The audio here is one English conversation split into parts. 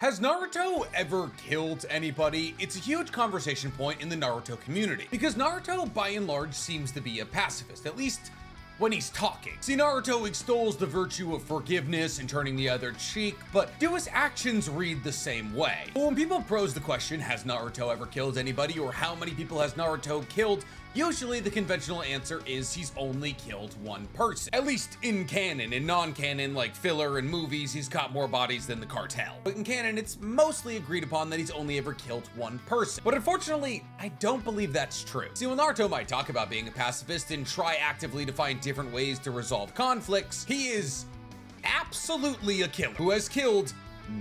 Has Naruto ever killed anybody? It's a huge conversation point in the Naruto community, because Naruto by and large seems to be a pacifist, at least when he's talking. See, Naruto extols the virtue of forgiveness and turning the other cheek, but do his actions read the same way? Well, when people pose the question, has Naruto ever killed anybody, or how many people has Naruto killed, usually the conventional answer is he's only killed one person. At least in canon. In non-canon, like filler and movies, he's got more bodies than the cartel. But in canon, it's mostly agreed upon that he's only ever killed one person. But unfortunately, I don't believe that's true. See, while Naruto might talk about being a pacifist and try actively to find different ways to resolve conflicts, he is absolutely a killer who has killed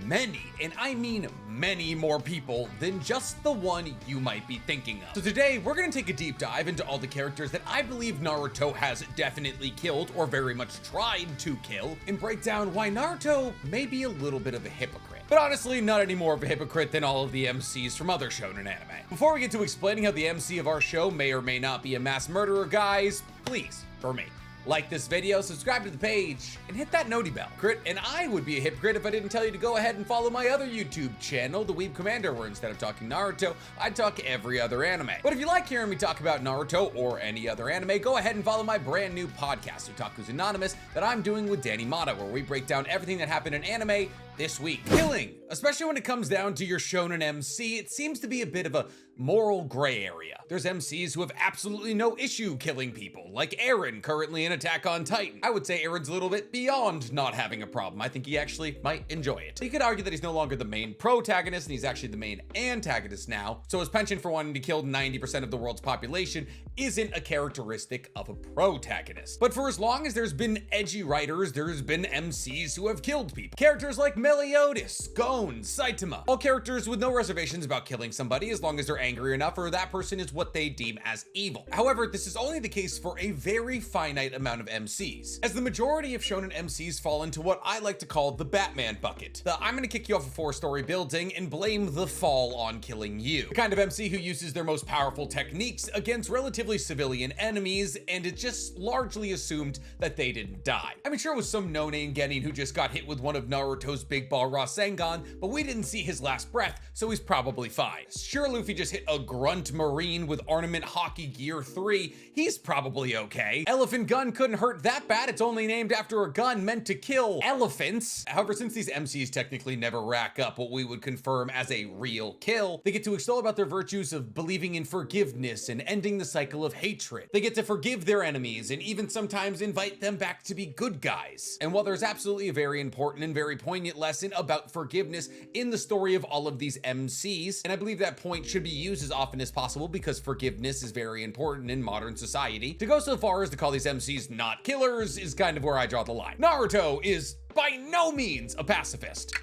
many, and I mean many more people than just the one you might be thinking of. So today, we're gonna take a deep dive into all the characters that I believe Naruto has definitely killed or very much tried to kill, and break down why Naruto may be a little bit of a hypocrite. But honestly, not any more of a hypocrite than all of the MCs from other shonen anime. Before we get to explaining how the MC of our show may or may not be a mass murderer, guys, please, for me, like this video, subscribe to the page, and hit that noti bell. And I would be a hypocrite if I didn't tell you to go ahead and follow my other YouTube channel, The Weeb Commander, where instead of talking Naruto, I talk every other anime. But if you like hearing me talk about Naruto or any other anime, go ahead and follow my brand new podcast, Otaku's Anonymous, that I'm doing with Danny Mata, where we break down everything that happened in anime this week. Killing, especially when it comes down to your shonen MC, it seems to be a bit of a moral gray area. There's MCs who have absolutely no issue killing people, like Eren, currently in Attack on Titan. I would say Eren's a little bit beyond not having a problem. I think he actually might enjoy it. You could argue that he's no longer the main protagonist and he's actually the main antagonist now, so his penchant for wanting to kill 90% of the world's population isn't a characteristic of a protagonist. But for as long as there's been edgy writers, there's been MCs who have killed people. Characters like Meliodas, Gon, Saitama, all characters with no reservations about killing somebody as long as they're angry enough or that person is what they deem as evil. However, this is only the case for a very finite amount of MCs, as the majority of shonen MCs fall into what I like to call the Batman bucket. I'm gonna kick you off a 4-story building and blame the fall on killing you. The kind of MC who uses their most powerful techniques against relatively civilian enemies, and it's just largely assumed that they didn't die. I mean, sure, it was some no-name genin who just got hit with one of Naruto's big ball Rasengan, but we didn't see his last breath, so he's probably fine. Sure, Luffy just hit a grunt marine with Ornament Hockey Gear 3, he's probably okay. Elephant Gun couldn't hurt that bad, it's only named after a gun meant to kill elephants. However, since these MCs technically never rack up what we would confirm as a real kill, they get to extol about their virtues of believing in forgiveness and ending the cycle of hatred. They get to forgive their enemies and even sometimes invite them back to be good guys. And while there's absolutely a very important and very poignant lesson about forgiveness in the story of all of these MCs, and I believe that point should be used as often as possible because forgiveness is very important in modern society, to go so far as to call these MCs not killers is kind of where I draw the line. Naruto is by no means a pacifist.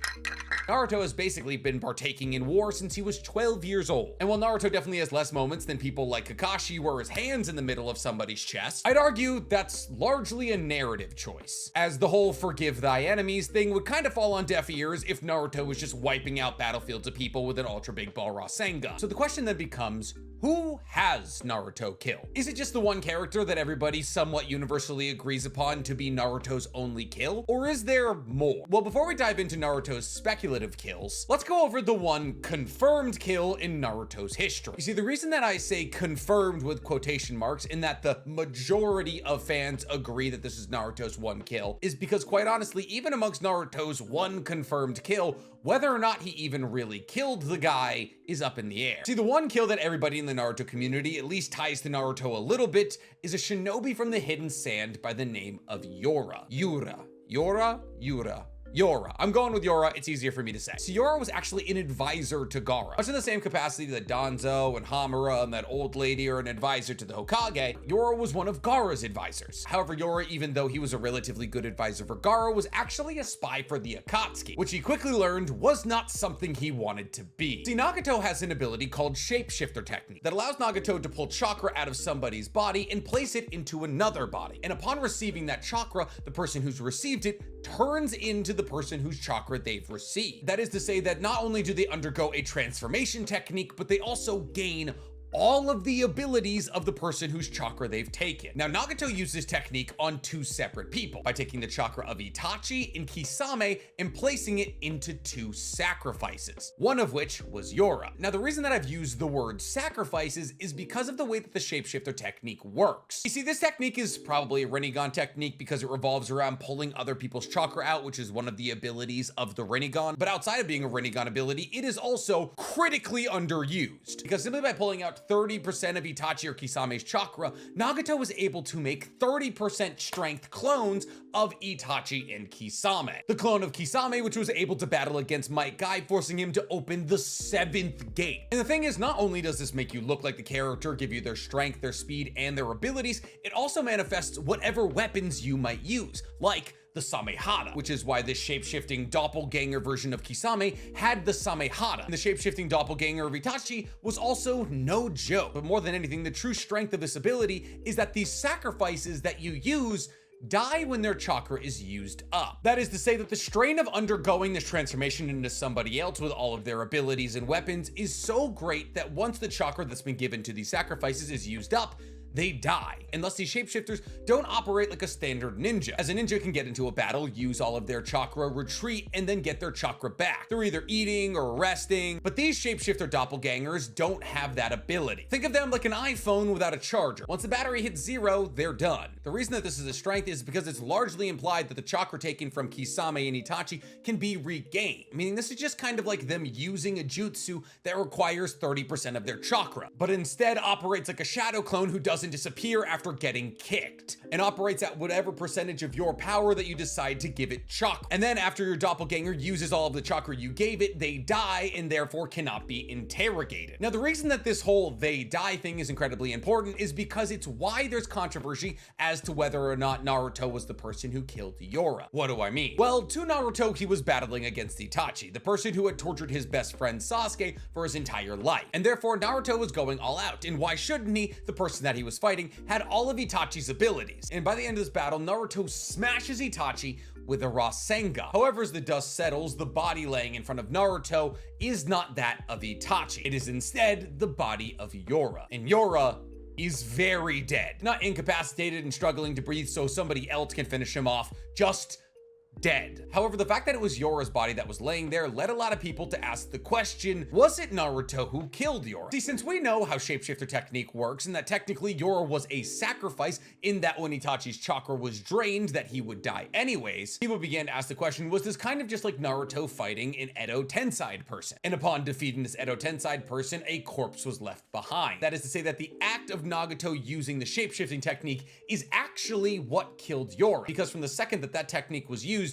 Naruto has basically been partaking in war since he was 12 years old. And while Naruto definitely has less moments than people like Kakashi where his hand's in the middle of somebody's chest, I'd argue that's largely a narrative choice, as the whole forgive thy enemies thing would kind of fall on deaf ears if Naruto was just wiping out battlefields of people with an ultra big ball Rasengan. So the question then becomes, who has Naruto killed? Is it just the one character that everybody somewhat universally agrees upon to be Naruto's only kill? Or is there more? Well, before we dive into Naruto's speculative kills, let's go over the one confirmed kill in Naruto's history. You see, the reason that I say confirmed with quotation marks, in that the majority of fans agree that this is Naruto's one kill, is because quite honestly, even amongst Naruto's one confirmed kill, whether or not he even really killed the guy is up in the air. See, the one kill that everybody in the Naruto community at least ties to Naruto a little bit is a shinobi from the Hidden Sand by the name of Yora. Yora. I'm going with Yora, it's easier for me to say. So Yora was actually an advisor to Gaara. Much in the same capacity that Danzo and Hamura and that old lady are an advisor to the Hokage, Yora was one of Gaara's advisors. However, Yora, even though he was a relatively good advisor for Gaara, was actually a spy for the Akatsuki, which he quickly learned was not something he wanted to be. See, Nagato has an ability called Shapeshifter Technique that allows Nagato to pull chakra out of somebody's body and place it into another body. And upon receiving that chakra, the person who's received it turns into the person whose chakra they've received. That is to say that not only do they undergo a transformation technique, but they also gain all of the abilities of the person whose chakra they've taken. Now, Nagato used this technique on two separate people by taking the chakra of Itachi and Kisame and placing it into two sacrifices, one of which was Yora. Now, the reason that I've used the word sacrifices is because of the way that the shapeshifter technique works. You see, this technique is probably a Rinnegan technique because it revolves around pulling other people's chakra out, which is one of the abilities of the Rinnegan. But outside of being a Rinnegan ability, it is also critically underused because simply by pulling out 30% of Itachi or Kisame's chakra, Nagato was able to make 30% strength clones of Itachi and Kisame. The clone of Kisame, which was able to battle against Might Guy, forcing him to open the 7th gate. And the thing is, not only does this make you look like the character, give you their strength, their speed, and their abilities, it also manifests whatever weapons you might use, like the Samehada, which is why this shape-shifting doppelganger version of Kisame had the Samehada. And the shape-shifting doppelganger of Itachi was also no joke. But more than anything, the true strength of this ability is that these sacrifices that you use die when their chakra is used up. That is to say that the strain of undergoing this transformation into somebody else with all of their abilities and weapons is so great that once the chakra that's been given to these sacrifices is used up, they die. And thus these shapeshifters don't operate like a standard ninja, as a ninja can get into a battle, use all of their chakra, retreat, and then get their chakra back. They're either eating or resting, but these shapeshifter doppelgangers don't have that ability. Think of them like an iPhone without a charger. Once the battery hits 0, they're done. The reason that this is a strength is because it's largely implied that the chakra taken from Kisame and Itachi can be regained, meaning this is just kind of like them using a jutsu that requires 30% of their chakra, but instead operates like a shadow clone who doesn't disappear after getting kicked and operates at whatever percentage of your power that you decide to give it chakra. And then after your doppelganger uses all of the chakra you gave it, they die and therefore cannot be interrogated. Now, the reason that this whole they die thing is incredibly important is because it's why there's controversy as to whether or not Naruto was the person who killed Yora. What do I mean? Well, to Naruto, he was battling against Itachi, the person who had tortured his best friend Sasuke for his entire life. And therefore Naruto was going all out. And why shouldn't he? The person that he was fighting had all of Itachi's abilities. And by the end of this battle, Naruto smashes Itachi with a Rasengan. However, as the dust settles, the body laying in front of Naruto is not that of Itachi. It is instead the body of Yora. And Yora is very dead. Not incapacitated and struggling to breathe so somebody else can finish him off, just dead. However, the fact that it was Yora's body that was laying there led a lot of people to ask the question, was it Naruto who killed Yora? See, since we know how shapeshifter technique works and that technically Yora was a sacrifice in that when Itachi's chakra was drained that he would die anyways, people began to ask the question, was this kind of just like Naruto fighting an Edo Tensei person? And upon defeating this Edo Tensei person, a corpse was left behind. That is to say that the act of Nagato using the shapeshifting technique is actually what killed Yora, because from the second that that technique was used,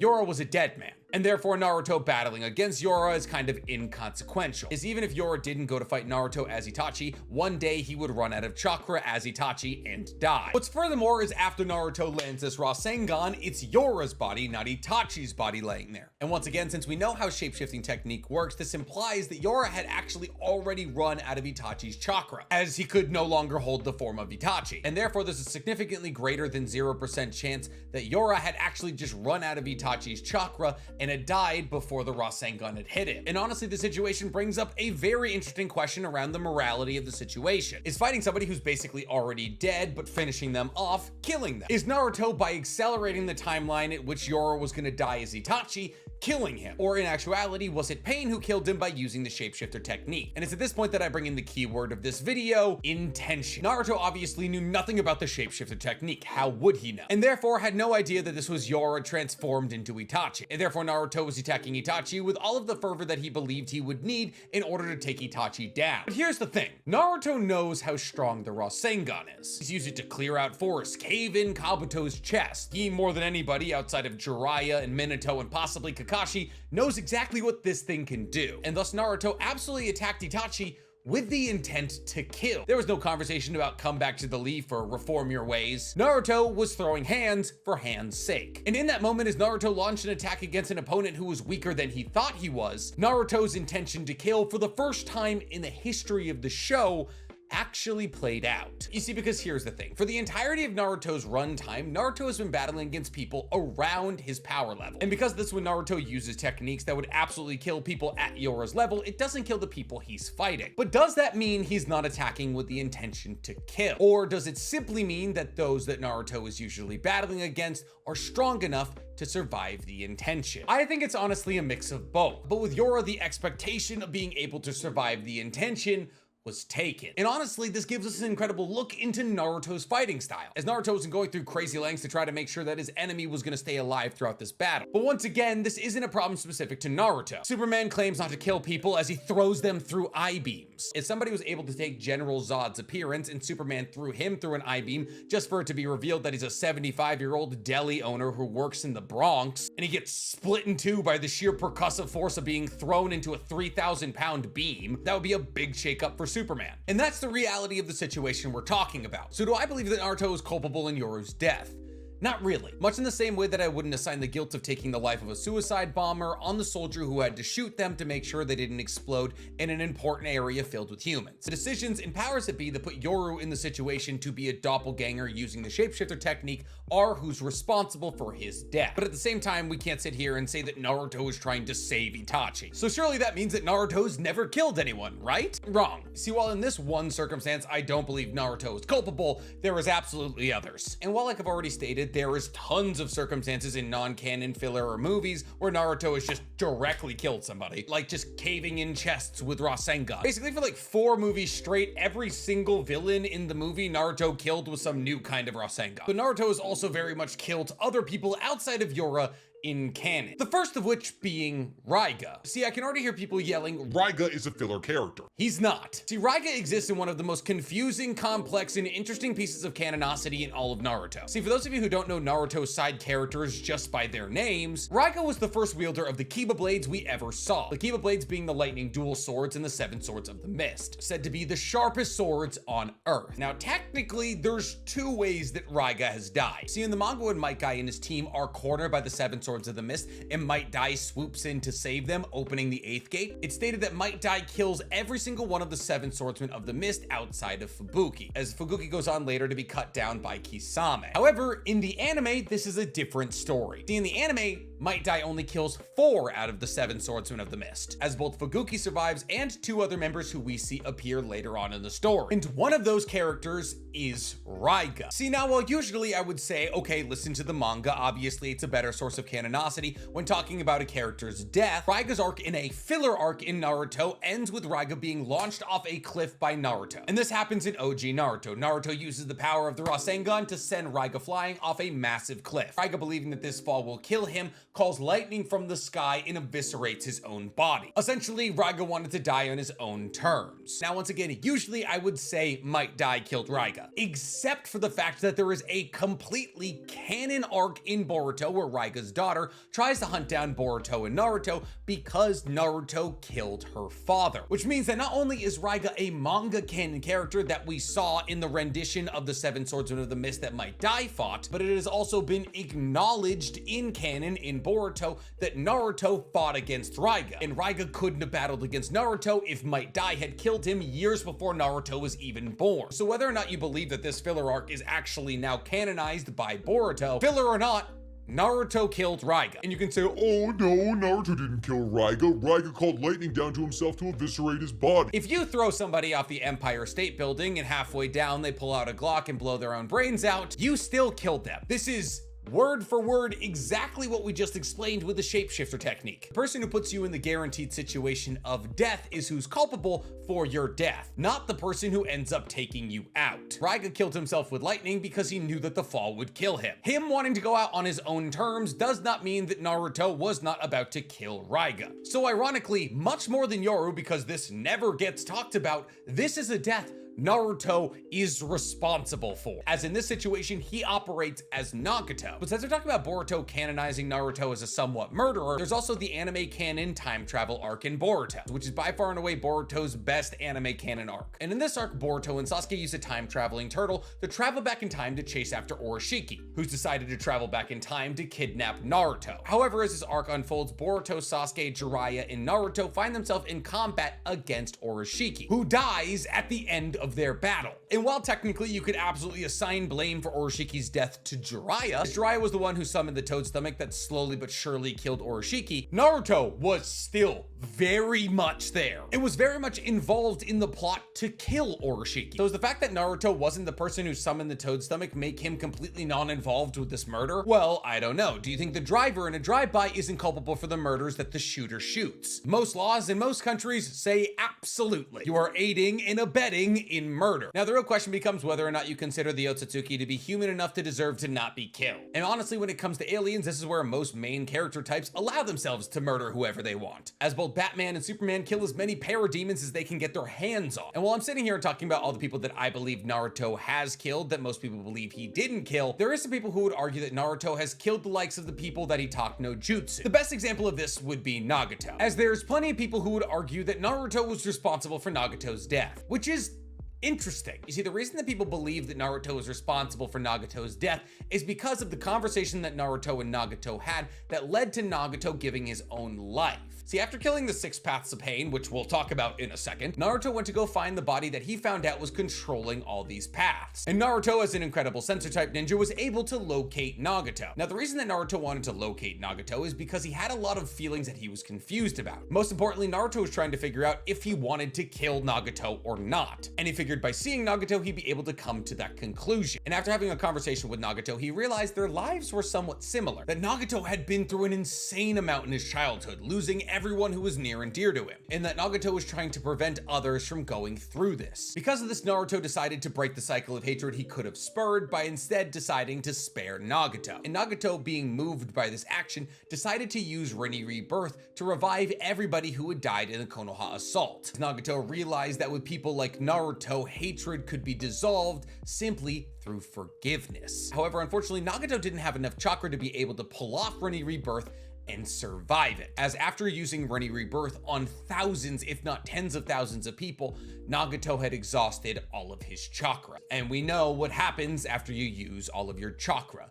Yora was a dead man. And therefore Naruto battling against Yora is kind of inconsequential, as even if Yora didn't go to fight Naruto as Itachi, one day he would run out of chakra as Itachi and die. What's furthermore is after Naruto lands this Rasengan, it's Yora's body, not Itachi's body laying there. And once again, since we know how shapeshifting technique works, this implies that Yora had actually already run out of Itachi's chakra, as he could no longer hold the form of Itachi. And therefore there's a significantly greater than 0% chance that Yora had actually just run out of Itachi's chakra and had died before the Rasengan had hit him. And honestly, the situation brings up a very interesting question around the morality of the situation. Is fighting somebody who's basically already dead, but finishing them off, killing them? Is Naruto, by accelerating the timeline at which Yora was gonna die as Itachi, killing him? Or in actuality, was it Pain who killed him by using the shapeshifter technique? And it's at this point that I bring in the keyword of this video, intention. Naruto obviously knew nothing about the shapeshifter technique. How would he know? And therefore had no idea that this was Yora transformed into Itachi. And therefore Naruto was attacking Itachi with all of the fervor that he believed he would need in order to take Itachi down. But here's the thing, Naruto knows how strong the Rasengan is. He's used it to clear out forests, cave in Kabuto's chest. He, more than anybody outside of Jiraiya and Minato and possibly Kakashi, knows exactly what this thing can do. And thus Naruto absolutely attacked Itachi with the intent to kill. There was no conversation about come back to the leaf or reform your ways. Naruto was throwing hands for hands' sake. And in that moment, as Naruto launched an attack against an opponent who was weaker than he thought he was, Naruto's intention to kill, for the first time in the history of the show, actually played out. You see, because here's the thing. For the entirety of Naruto's runtime, Naruto has been battling against people around his power level. And because this when Naruto uses techniques that would absolutely kill people at Yora's level, it doesn't kill the people he's fighting. But does that mean he's not attacking with the intention to kill? Or does it simply mean that those that Naruto is usually battling against are strong enough to survive the intention? I think it's honestly a mix of both. But with Yora, the expectation of being able to survive the intention was taken. And honestly, this gives us an incredible look into Naruto's fighting style, as Naruto wasn't going through crazy lengths to try to make sure that his enemy was going to stay alive throughout this battle. But once again, this isn't a problem specific to Naruto. Superman claims not to kill people as he throws them through I-beams. If somebody was able to take General Zod's appearance and Superman threw him through an I-beam just for it to be revealed that he's a 75-year-old deli owner who works in the Bronx, and he gets split in two by the sheer percussive force of being thrown into a 3,000-pound beam, that would be a big shakeup for Superman. And that's the reality of the situation we're talking about. So do I believe that Naruto is culpable in Yoru's death? Not really. Much in the same way that I wouldn't assign the guilt of taking the life of a suicide bomber on the soldier who had to shoot them to make sure they didn't explode in an important area filled with humans. The decisions and powers that be that put Yoru in the situation to be a doppelganger using the shapeshifter technique are who's responsible for his death. But at the same time, we can't sit here and say that Naruto is trying to save Itachi. So surely that means that Naruto's never killed anyone, right? Wrong. See, while in this one circumstance, I don't believe Naruto is culpable, there is absolutely others. And while, like I've already stated, there is tons of circumstances in non-canon filler or movies where Naruto has just directly killed somebody, like just caving in chests with Rasengan. Basically for like 4 movies straight, every single villain in the movie Naruto killed with some new kind of Rasengan. But Naruto has also very much killed other people outside of Yora in canon. The first of which being Raiga. See, I can already hear people yelling, Raiga is a filler character. He's not. See, Raiga exists in one of the most confusing, complex, and interesting pieces of canonicity in all of Naruto. See, for those of you who don't know Naruto's side characters just by their names, Raiga was the first wielder of the Kiba blades we ever saw. The Kiba blades being the lightning dual swords and the 7 swords of the mist, said to be the sharpest swords on Earth. Now, technically, there's 2 ways that Raiga has died. See, in the manga when Might Guy and his team are cornered by the 7 swords of the mist and Might Dai swoops in to save them, opening the 8th gate, it's stated that Might Dai kills every single one of the 7 swordsmen of the mist outside of Fubuki, as Fubuki goes on later to be cut down by Kisame. However, in the anime, this is a different story. See, in the anime, Might Dai only kills 4 out of the 7 swordsmen of the mist, as both Fubuki survives and 2 other members who we see appear later on in the story. And one of those characters is Raiga. See, now while usually I would say, okay, listen to the manga, obviously it's a better source of canonicity when talking about a character's death, Raiga's arc in a filler arc in Naruto ends with Raiga being launched off a cliff by Naruto. And this happens in OG Naruto. Naruto uses the power of the Rasengan to send Raiga flying off a massive cliff. Raiga, believing that this fall will kill him, calls lightning from the sky and eviscerates his own body. Essentially, Raiga wanted to die on his own terms. Now, once again, usually I would say Might Dai killed Raiga, except for the fact that there is a completely canon arc in Boruto where Raiga's daughter tries to hunt down Boruto and Naruto because Naruto killed her father. Which means that not only is Raiga a manga canon character that we saw in the rendition of the 7 Swordsmen of the Mist that Might Dai fought, but it has also been acknowledged in canon in Boruto that Naruto fought against Raiga, and Raiga couldn't have battled against Naruto if Might Dai had killed him years before Naruto was even born. So whether or not you believe that this filler arc is actually now canonized by Boruto, filler or not, Naruto killed Raiga. And you can say, oh no, Naruto didn't kill Raiga. Raiga called lightning down to himself to eviscerate his body. If you throw somebody off the Empire State Building and halfway down they pull out a Glock and blow their own brains out, you still killed them. This is word for word exactly what we just explained with the shapeshifter technique. The person who puts you in the guaranteed situation of death is who's culpable for your death, not the person who ends up taking you out. Raiga killed himself with lightning because he knew that the fall would kill him. Him wanting to go out on his own terms does not mean that Naruto was not about to kill Raiga. So ironically, much more than Yoru, because this never gets talked about, this is a death Naruto is responsible for, as in this situation he operates as Nagato. But since we're talking about Boruto canonizing Naruto as a somewhat murderer, there's also the anime canon time travel arc in Boruto, which is by far and away Boruto's best anime canon arc. And in this arc, Boruto and Sasuke use a time traveling turtle to travel back in time to chase after Oroshiki, who's decided to travel back in time to kidnap Naruto. However, as this arc unfolds, Boruto, Sasuke, Jiraiya, and Naruto find themselves in combat against Oroshiki, who dies at the end of their battle. And while technically you could absolutely assign blame for Oroshiki's death to Jiraiya, as Jiraiya was the one who summoned the Toad Stomach that slowly but surely killed Oroshiki, Naruto was still very much there. It was very much involved in the plot to kill Oroshiki. So does the fact that Naruto wasn't the person who summoned the Toad Stomach make him completely non-involved with this murder? Well, I don't know. Do you think the driver in a drive-by isn't culpable for the murders that the shooter shoots? Most laws in most countries say absolutely. You are aiding and abetting in murder. Now, the real question becomes whether or not you consider the Otsutsuki to be human enough to deserve to not be killed. And honestly, when it comes to aliens, this is where most main character types allow themselves to murder whoever they want, as both Batman and Superman kill as many parademons as they can get their hands on. And while I'm sitting here talking about all the people that I believe Naruto has killed that most people believe he didn't kill, there is some people who would argue that Naruto has killed the likes of the people that he taught no jutsu. The best example of this would be Nagato, as there's plenty of people who would argue that Naruto was responsible for Nagato's death, which is interesting. You see, the reason that people believe that Naruto is responsible for Nagato's death is because of the conversation that Naruto and Nagato had that led to Nagato giving his own life. See, after killing the 6 Paths of Pain, which we'll talk about in a second, Naruto went to go find the body that he found out was controlling all these paths. And Naruto, as an incredible sensor-type ninja, was able to locate Nagato. Now, the reason that Naruto wanted to locate Nagato is because he had a lot of feelings that he was confused about. Most importantly, Naruto was trying to figure out if he wanted to kill Nagato or not. And he figured by seeing Nagato, he'd be able to come to that conclusion. And after having a conversation with Nagato, he realized their lives were somewhat similar. That Nagato had been through an insane amount in his childhood, losing everyone who was near and dear to him, and that Nagato was trying to prevent others from going through this. Because of this, Naruto decided to break the cycle of hatred he could have spurred by instead deciding to spare Nagato. And Nagato, being moved by this action, decided to use Rinne Rebirth to revive everybody who had died in the Konoha assault. Nagato realized that with people like Naruto, hatred could be dissolved simply through forgiveness. However, unfortunately, Nagato didn't have enough chakra to be able to pull off Rinne Rebirth and survive it, as after using Rinne Rebirth on thousands, if not tens of thousands of people, Nagato had exhausted all of his chakra. And we know what happens after you use all of your chakra.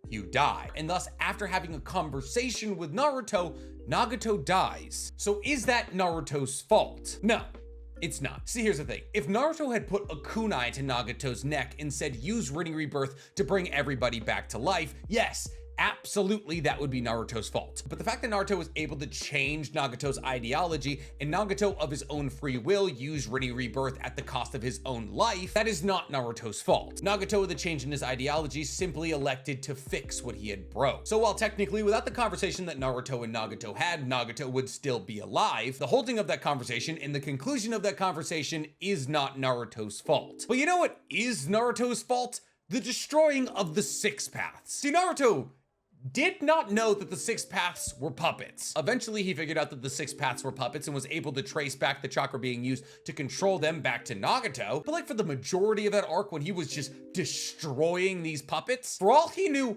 You die. And thus, after having a conversation with Naruto, Nagato dies. So is that Naruto's fault? No. It's not. See, here's the thing. If Naruto had put a kunai to Nagato's neck and said, use Rinne Rebirth to bring everybody back to life, yes, absolutely that would be Naruto's fault. But the fact that Naruto was able to change Nagato's ideology and Nagato of his own free will used Rinne Rebirth at the cost of his own life, that is not Naruto's fault. Nagato, with the change in his ideology, simply elected to fix what he had broke. So while technically without the conversation that Naruto and Nagato had, Nagato would still be alive, the holding of that conversation and the conclusion of that conversation is not Naruto's fault. But you know what is Naruto's fault? The destroying of the 6 paths. See, Naruto did not know that the 6 paths were puppets. Eventually, he figured out that the 6 paths were puppets and was able to trace back the chakra being used to control them back to Nagato. But like for the majority of that arc, when he was just destroying these puppets, for all he knew,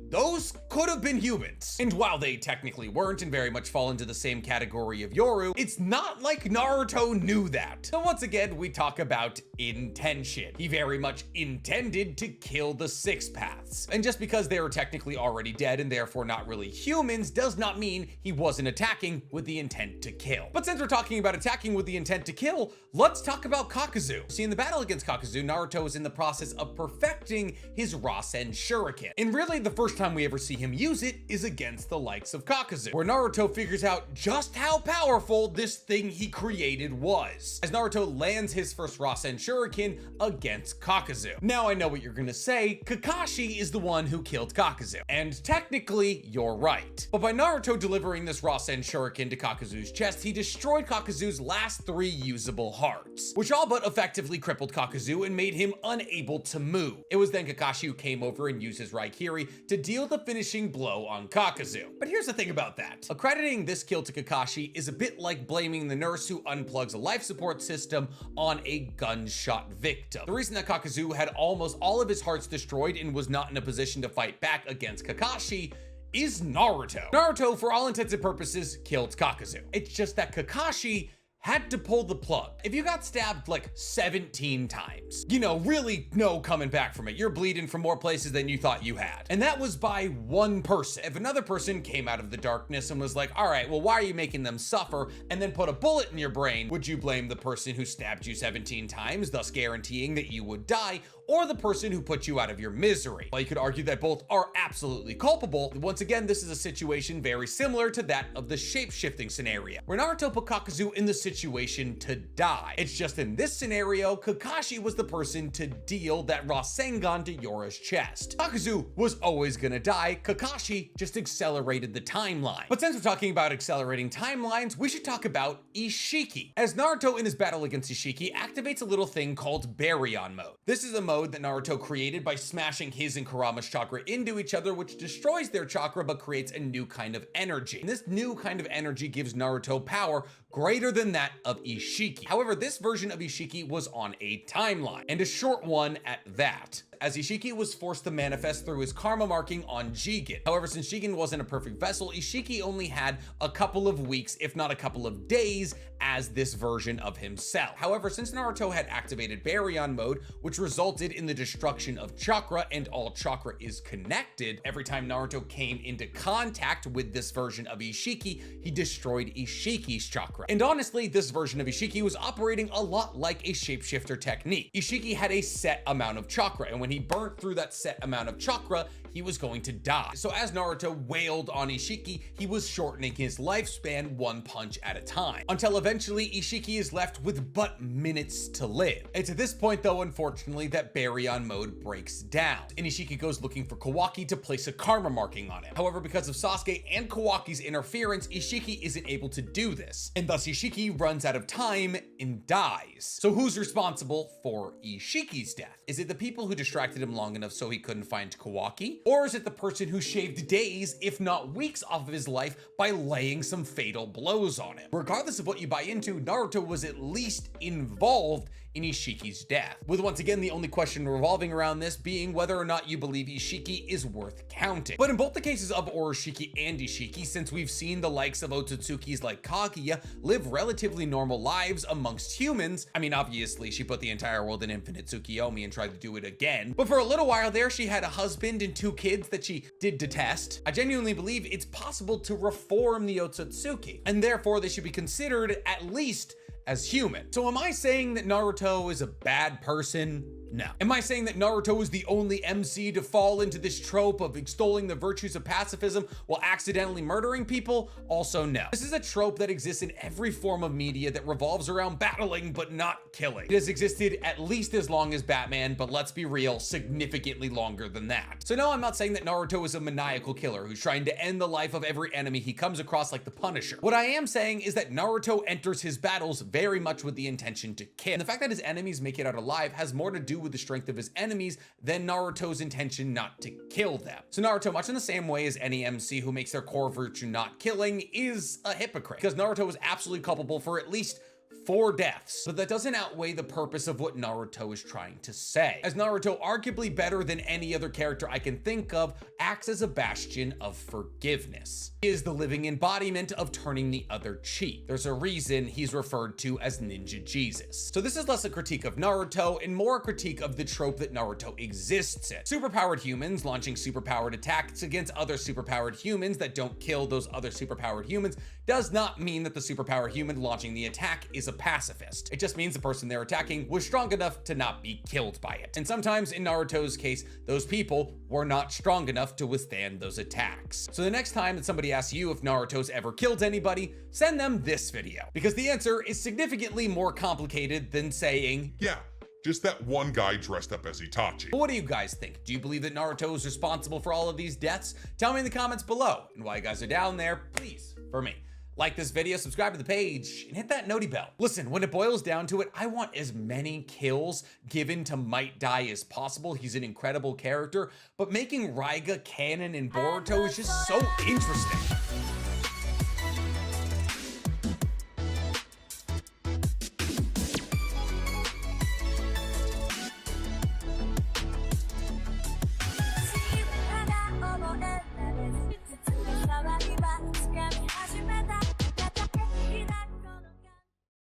those could have been humans. And while they technically weren't and very much fall into the same category of Yoru, it's not like Naruto knew that. So once again, we talk about intention. He very much intended to kill the 6 paths. And just because they were technically already dead and therefore not really humans does not mean he wasn't attacking with the intent to kill. But since we're talking about attacking with the intent to kill, let's talk about Kakuzu. See, in the battle against Kakuzu, Naruto is in the process of perfecting his Rasen Shuriken. And really, the first time we ever see him use it is against the likes of Kakuzu, where Naruto figures out just how powerful this thing he created was, as Naruto lands his first Rasen Shuriken against Kakuzu. Now I know what you're gonna say, Kakashi is the one who killed Kakuzu, and technically you're right. But by Naruto delivering this Rasen Shuriken to Kakuzu's chest, he destroyed Kakuzu's last 3 usable hearts, which all but effectively crippled Kakuzu and made him unable to move. It was then Kakashi who came over and used his Raikiri to deal the finishing blow on Kakuzu. But here's the thing about that. Accrediting this kill to Kakashi is a bit like blaming the nurse who unplugs a life support system on a gunshot victim. The reason that Kakuzu had almost all of his hearts destroyed and was not in a position to fight back against Kakashi is Naruto. Naruto, for all intents and purposes, killed Kakuzu. It's just that Kakashi had to pull the plug. If you got stabbed like 17 times, you know, really no coming back from it. You're bleeding from more places than you thought you had. And that was by one person. If another person came out of the darkness and was like, all right, well, why are you making them suffer, and then put a bullet in your brain, would you blame the person who stabbed you 17 times, thus guaranteeing that you would die, or the person who put you out of your misery? Well, you could argue that both are absolutely culpable. Once again, this is a situation very similar to that of the shape-shifting scenario, where Naruto put Kakazu in the situation to die. It's just in this scenario, Kakashi was the person to deal that Rasengan to Yora's chest. Kakazu was always gonna die, Kakashi just accelerated the timeline. But since we're talking about accelerating timelines, we should talk about Ishiki. As Naruto in his battle against Ishiki activates a little thing called Baryon mode. This is a mode that Naruto created by smashing his and Kurama's chakra into each other, which destroys their chakra but creates a new kind of energy. And this new kind of energy gives Naruto power greater than that of Ishiki. However, this version of Ishiki was on a timeline, and a short one at that, as Ishiki was forced to manifest through his karma marking on Jigen. However, since Jigen wasn't a perfect vessel, Ishiki only had a couple of weeks, if not a couple of days, as this version of himself. However, since Naruto had activated Baryon mode, which resulted in the destruction of chakra, and all chakra is connected, every time Naruto came into contact with this version of Ishiki, he destroyed Ishiki's chakra. And honestly, this version of Ishiki was operating a lot like a shapeshifter technique. Ishiki had a set amount of chakra, and when he burnt through that set amount of chakra, he was going to die. So as Naruto wailed on Ishiki, he was shortening his lifespan one punch at a time, until eventually Ishiki is left with but minutes to live. It's at this point though, unfortunately, that Baryon mode breaks down, and Ishiki goes looking for Kawaki to place a karma marking on him. However, because of Sasuke and Kawaki's interference, Ishiki isn't able to do this, and thus Ishiki runs out of time and dies. So who's responsible for Ishiki's death? Is it the people who distracted him long enough so he couldn't find Kawaki? Or is it the person who shaved days, if not weeks, off of his life by laying some fatal blows on him? Regardless of what you buy into, Naruto was at least involved in Ishiki's death, with once again the only question revolving around this being whether or not you believe Ishiki is worth counting. But in both the cases of Oroshiki and Ishiki, since we've seen the likes of Otsutsukis like Kaguya live relatively normal lives amongst humans, I mean obviously she put the entire world in infinite Tsukiyomi and tried to do it again, but for a little while there she had a husband and 2 kids that she did detest. I genuinely believe it's possible to reform the Otsutsuki, and therefore they should be considered at least as human. So am I saying that Naruto is a bad person? No. Am I saying that Naruto is the only MC to fall into this trope of extolling the virtues of pacifism while accidentally murdering people? Also no. This is a trope that exists in every form of media that revolves around battling but not killing. It has existed at least as long as Batman, but let's be real, significantly longer than that. So no, I'm not saying that Naruto is a maniacal killer who's trying to end the life of every enemy he comes across like the Punisher. What I am saying is that Naruto enters his battles very much with the intention to kill. And the fact that his enemies make it out alive has more to do with the strength of his enemies than Naruto's intention not to kill them. So Naruto, much in the same way as any MC who makes their core virtue not killing, is a hypocrite, because Naruto is absolutely culpable for at least 4 deaths, but that doesn't outweigh the purpose of what Naruto is trying to say, as Naruto, arguably better than any other character I can think of, acts as a bastion of forgiveness. He is the living embodiment of turning the other cheek. There's a reason he's referred to as Ninja Jesus. So this is less a critique of Naruto and more a critique of the trope that Naruto exists in. Superpowered humans launching superpowered attacks against other superpowered humans that don't kill those other superpowered humans does not mean that the superpowered human launching the attack is a pacifist. It just means the person they're attacking was strong enough to not be killed by it. And sometimes in Naruto's case, those people were not strong enough to withstand those attacks. So the next time that somebody asks you if Naruto's ever killed anybody, send them this video, because the answer is significantly more complicated than saying, Yeah, just that one guy dressed up as Itachi. But what do you guys think? Do you believe that Naruto is responsible for all of these deaths? Tell me in the comments below. And while you guys are down there, please, for me, like this video, subscribe to the page, and hit that noti bell. Listen, when it boils down to it, I want as many kills given to Might Dai as possible. He's an incredible character, but making Raiga canon in Boruto is just so interesting.